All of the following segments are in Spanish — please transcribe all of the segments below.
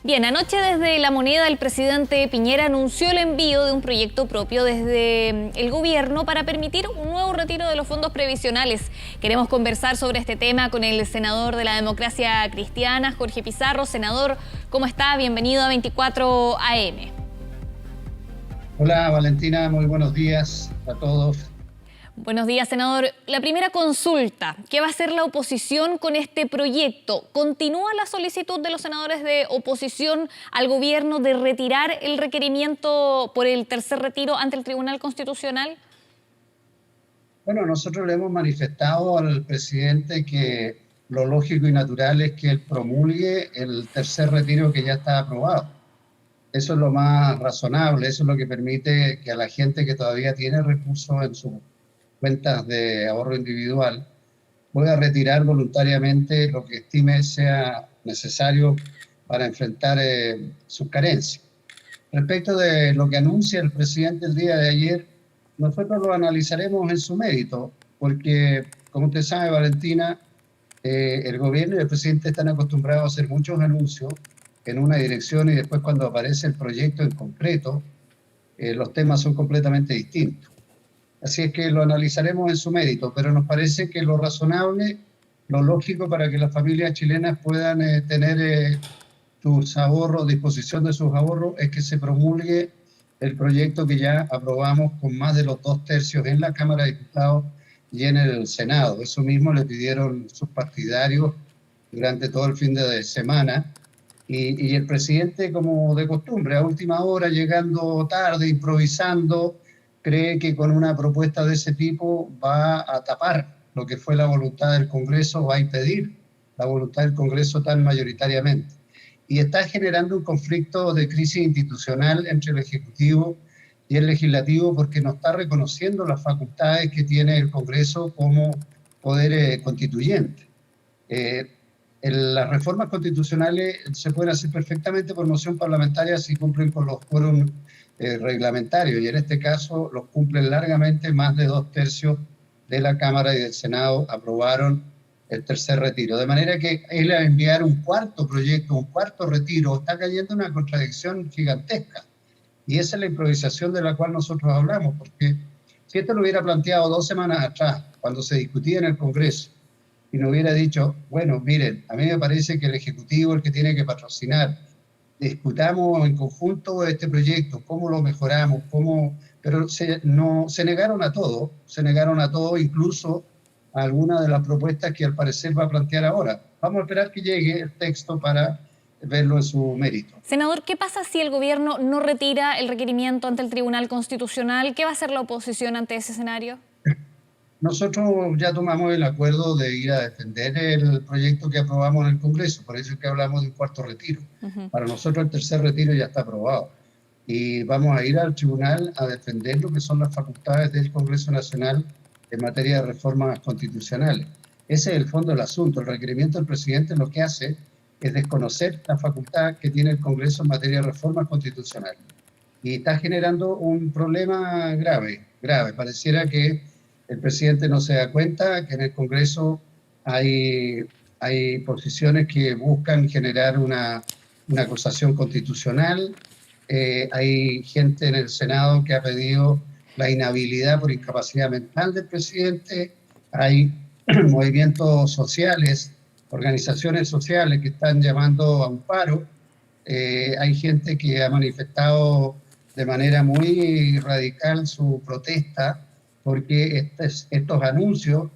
Bien, anoche desde La Moneda el presidente Piñera anunció el envío de un proyecto propio desde el gobierno para permitir un nuevo retiro de los fondos previsionales. Queremos conversar sobre este tema con el senador de la Democracia Cristiana, Jorge Pizarro. Senador, ¿cómo está? Bienvenido a 24 AM. Hola Valentina, muy buenos días a todos. Buenos días, senador. La primera consulta, ¿qué va a hacer la oposición con este proyecto? ¿Continúa la solicitud de los senadores de oposición al gobierno de retirar el requerimiento por el tercer retiro ante el Tribunal Constitucional? Bueno, nosotros le hemos manifestado al presidente que lo lógico y natural es que él promulgue el tercer retiro que ya está aprobado. Eso es lo más razonable, eso es lo que permite que a la gente que todavía tiene recursos en su cuentas de ahorro individual, pueda retirar voluntariamente lo que estime sea necesario para enfrentar sus carencias. Respecto de lo que anuncia el presidente el día de ayer, nosotros lo analizaremos en su mérito, porque, como usted sabe, Valentina, el gobierno y el presidente están acostumbrados a hacer muchos anuncios en una dirección y después cuando aparece el proyecto en concreto, los temas son completamente distintos. Así es que lo analizaremos en su mérito, pero nos parece que lo razonable, lo lógico para que las familias chilenas puedan tener sus ahorros, disposición de sus ahorros, es que se promulgue el proyecto que ya aprobamos con más de los 2/3 en la Cámara de Diputados y en el Senado. Eso mismo le pidieron sus partidarios durante todo el fin de semana. Y el presidente, como de costumbre, a última hora, llegando tarde, improvisando, cree que con una propuesta de ese tipo va a tapar lo que fue la voluntad del Congreso, va a impedir la voluntad del Congreso tan mayoritariamente. Y está generando un conflicto de crisis institucional entre el Ejecutivo y el Legislativo porque no está reconociendo las facultades que tiene el Congreso como poder constituyente. Las reformas constitucionales se pueden hacer perfectamente por moción parlamentaria si cumplen con los quórum reglamentarios, y en este caso los cumplen largamente. Más de 2/3 de la Cámara y del Senado aprobaron el tercer retiro. De manera que él a enviar un cuarto proyecto, un cuarto retiro, está cayendo en una contradicción gigantesca. Y esa es la improvisación de la cual nosotros hablamos, porque si esto lo hubiera planteado 2 semanas atrás, cuando se discutía en el Congreso, y no hubiera dicho, bueno, miren, a mí me parece que el Ejecutivo es el que tiene que patrocinar, discutamos en conjunto este proyecto, cómo lo mejoramos, pero se negaron a todo, incluso a algunas de las propuestas que al parecer va a plantear ahora. Vamos a esperar que llegue el texto para verlo en su mérito. Senador, ¿qué pasa si el gobierno no retira el requerimiento ante el Tribunal Constitucional? ¿Qué va a hacer la oposición ante ese escenario? Nosotros ya tomamos el acuerdo de ir a defender el proyecto que aprobamos en el Congreso, por eso es que hablamos de un cuarto retiro. Para nosotros el tercer retiro ya está aprobado y vamos a ir al tribunal a defender lo que son las facultades del Congreso Nacional en materia de reformas constitucionales. Ese es el fondo del asunto. El requerimiento del presidente lo que hace es desconocer la facultad que tiene el Congreso en materia de reformas constitucionales y está generando un problema grave. Pareciera que el presidente no se da cuenta que en el Congreso hay posiciones que buscan generar una acusación constitucional. Hay gente en el Senado que ha pedido la inhabilidad por incapacidad mental del presidente. Hay movimientos sociales, organizaciones sociales que están llamando a un paro. Hay gente que ha manifestado de manera muy radical su protesta porque estos anuncios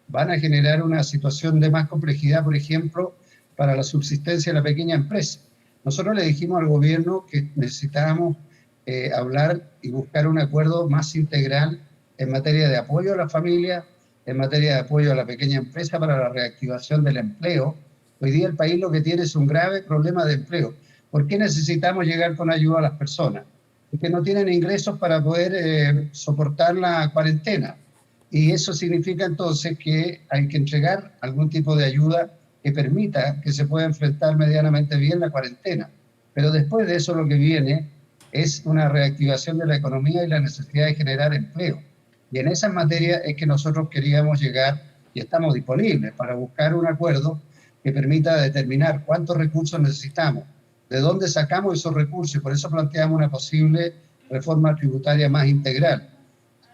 van a generar una situación de más complejidad, por ejemplo, para la subsistencia de la pequeña empresa. Nosotros le dijimos al gobierno que necesitábamos hablar y buscar un acuerdo más integral en materia de apoyo a la familia, en materia de apoyo a la pequeña empresa para la reactivación del empleo. Hoy día el país lo que tiene es un grave problema de empleo. ¿Por qué necesitamos llegar con ayuda a las personas? Porque no tienen ingresos para poder soportar la cuarentena. Y eso significa entonces que hay que entregar algún tipo de ayuda que permita que se pueda enfrentar medianamente bien la cuarentena. Pero después de eso lo que viene es una reactivación de la economía y la necesidad de generar empleo. Y en esa materia es que nosotros queríamos llegar y estamos disponibles para buscar un acuerdo que permita determinar cuántos recursos necesitamos ¿De dónde sacamos esos recursos? Y por eso planteamos una posible reforma tributaria más integral.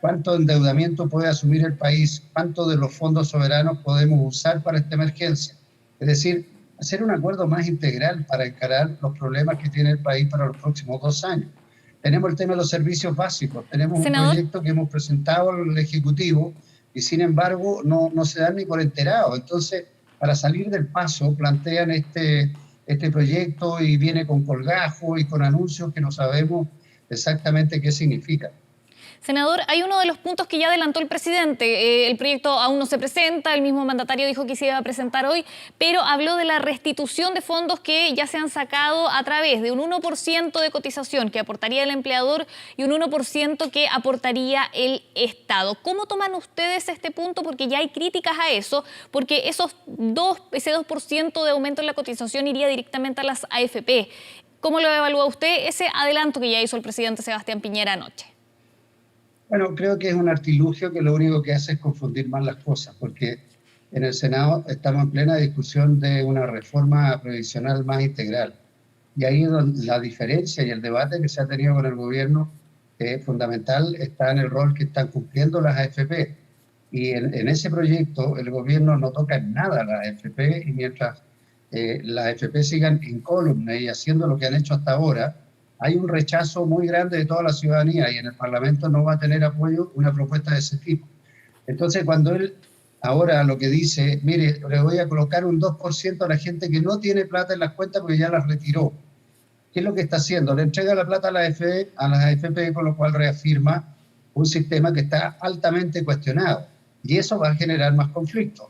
¿Cuánto endeudamiento puede asumir el país? ¿Cuánto de los fondos soberanos podemos usar para esta emergencia? Es decir, hacer un acuerdo más integral para encarar los problemas que tiene el país para los próximos 2 años. Tenemos el tema de los servicios básicos, tenemos un proyecto que hemos presentado al Ejecutivo y sin embargo no se dan ni por enterado. Entonces, para salir del paso, plantean este proyecto y viene con colgajo y con anuncios que no sabemos exactamente qué significa. Senador, hay uno de los puntos que ya adelantó el presidente. El proyecto aún no se presenta, el mismo mandatario dijo que se iba a presentar hoy, pero habló de la restitución de fondos que ya se han sacado a través de un 1% de cotización que aportaría el empleador y un 1% que aportaría el Estado. ¿Cómo toman ustedes este punto? Porque ya hay críticas a eso, porque ese 2% de aumento en la cotización iría directamente a las AFP. ¿Cómo lo evalúa usted ese adelanto que ya hizo el presidente Sebastián Piñera anoche? Bueno, creo que es un artilugio que lo único que hace es confundir más las cosas, porque en el Senado estamos en plena discusión de una reforma previsional más integral. Y ahí la diferencia y el debate que se ha tenido con el gobierno fundamental está en el rol que están cumpliendo las AFP. Y en ese proyecto el gobierno no toca en nada a las AFP y mientras las AFP sigan incólumes y haciendo lo que han hecho hasta ahora, hay un rechazo muy grande de toda la ciudadanía y en el Parlamento no va a tener apoyo una propuesta de ese tipo. Entonces, cuando él ahora lo que dice, mire, le voy a colocar un 2% a la gente que no tiene plata en las cuentas porque ya las retiró. ¿Qué es lo que está haciendo? Le entrega la plata a las AFP, con lo cual reafirma un sistema que está altamente cuestionado. Y eso va a generar más conflictos.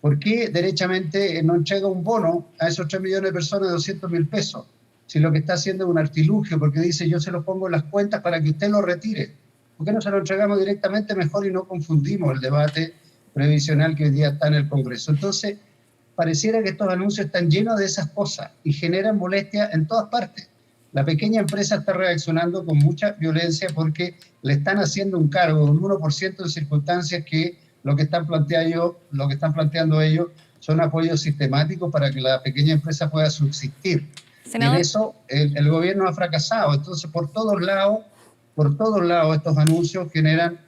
¿Por qué derechamente no entrega un bono a esos 3 millones de personas de 200.000 pesos? Si lo que está haciendo es un artilugio, porque dice yo se lo pongo en las cuentas para que usted lo retire. ¿Por qué no se lo entregamos directamente mejor y no confundimos el debate previsional que hoy día está en el Congreso? Entonces, pareciera que estos anuncios están llenos de esas cosas y generan molestia en todas partes. La pequeña empresa está reaccionando con mucha violencia porque le están haciendo un cargo de un 1% en circunstancias que lo que están planteando ellos son apoyos sistemáticos para que la pequeña empresa pueda subsistir. Senador. Y en eso el gobierno ha fracasado. Entonces, por todos lados estos anuncios generan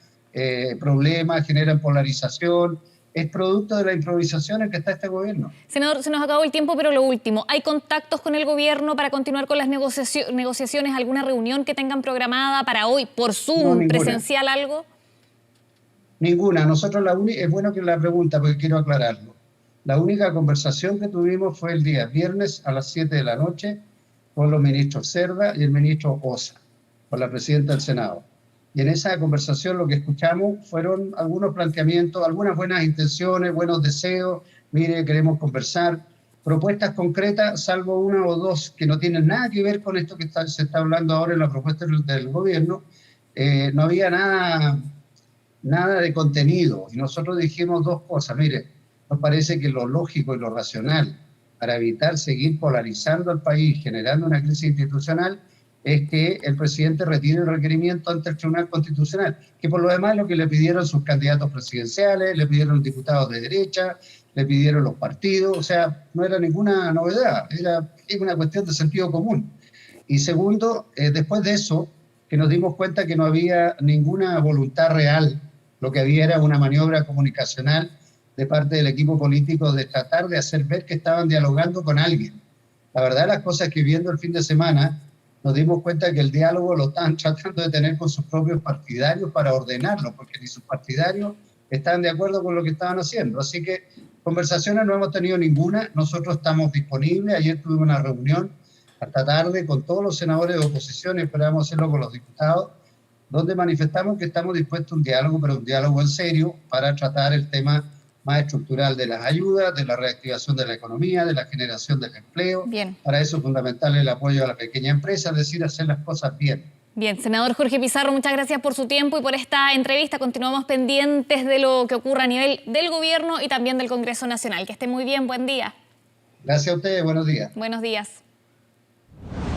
problemas, generan polarización. Es producto de la improvisación en que está este gobierno. Senador, se nos acabó el tiempo, pero lo último, ¿hay contactos con el gobierno para continuar con las negociaciones? ¿Alguna reunión que tengan programada para hoy, por Zoom, no, presencial, algo? Ninguna. Nosotros es bueno que la pregunta, porque quiero aclararlo. La única conversación que tuvimos fue el día viernes a las 7 de la noche con los ministros Cerda y el ministro Osa, con la presidenta del Senado. Y en esa conversación lo que escuchamos fueron algunos planteamientos, algunas buenas intenciones, buenos deseos, mire, queremos conversar, propuestas concretas, salvo una o dos que no tienen nada que ver con esto que se está hablando ahora en la propuesta del gobierno. No había nada de contenido. Y nosotros dijimos dos cosas, mire, nos parece que lo lógico y lo racional para evitar seguir polarizando al país, generando una crisis institucional, es que el presidente retire el requerimiento ante el Tribunal Constitucional, que por lo demás es lo que le pidieron sus candidatos presidenciales, le pidieron diputados de derecha, le pidieron los partidos, o sea, no era ninguna novedad, era una cuestión de sentido común. Y segundo, después de eso, que nos dimos cuenta que no había ninguna voluntad real, lo que había era una maniobra comunicacional de parte del equipo político de tratar de hacer ver que estaban dialogando con alguien. La verdad, las cosas que viendo el fin de semana, nos dimos cuenta que el diálogo lo estaban tratando de tener con sus propios partidarios para ordenarlo, porque ni sus partidarios estaban de acuerdo con lo que estaban haciendo. Así que conversaciones no hemos tenido ninguna, nosotros estamos disponibles. Ayer tuvimos una reunión hasta tarde con todos los senadores de oposición y esperamos hacerlo con los diputados, donde manifestamos que estamos dispuestos a un diálogo, pero un diálogo en serio para tratar el tema más estructural de las ayudas, de la reactivación de la economía, de la generación del empleo. Bien. Para eso es fundamental el apoyo a la pequeña empresa, es decir, hacer las cosas bien. Bien, senador Jorge Pizarro, muchas gracias por su tiempo y por esta entrevista. Continuamos pendientes de lo que ocurra a nivel del gobierno y también del Congreso Nacional. Que esté muy bien, buen día. Gracias a ustedes, buenos días. Buenos días.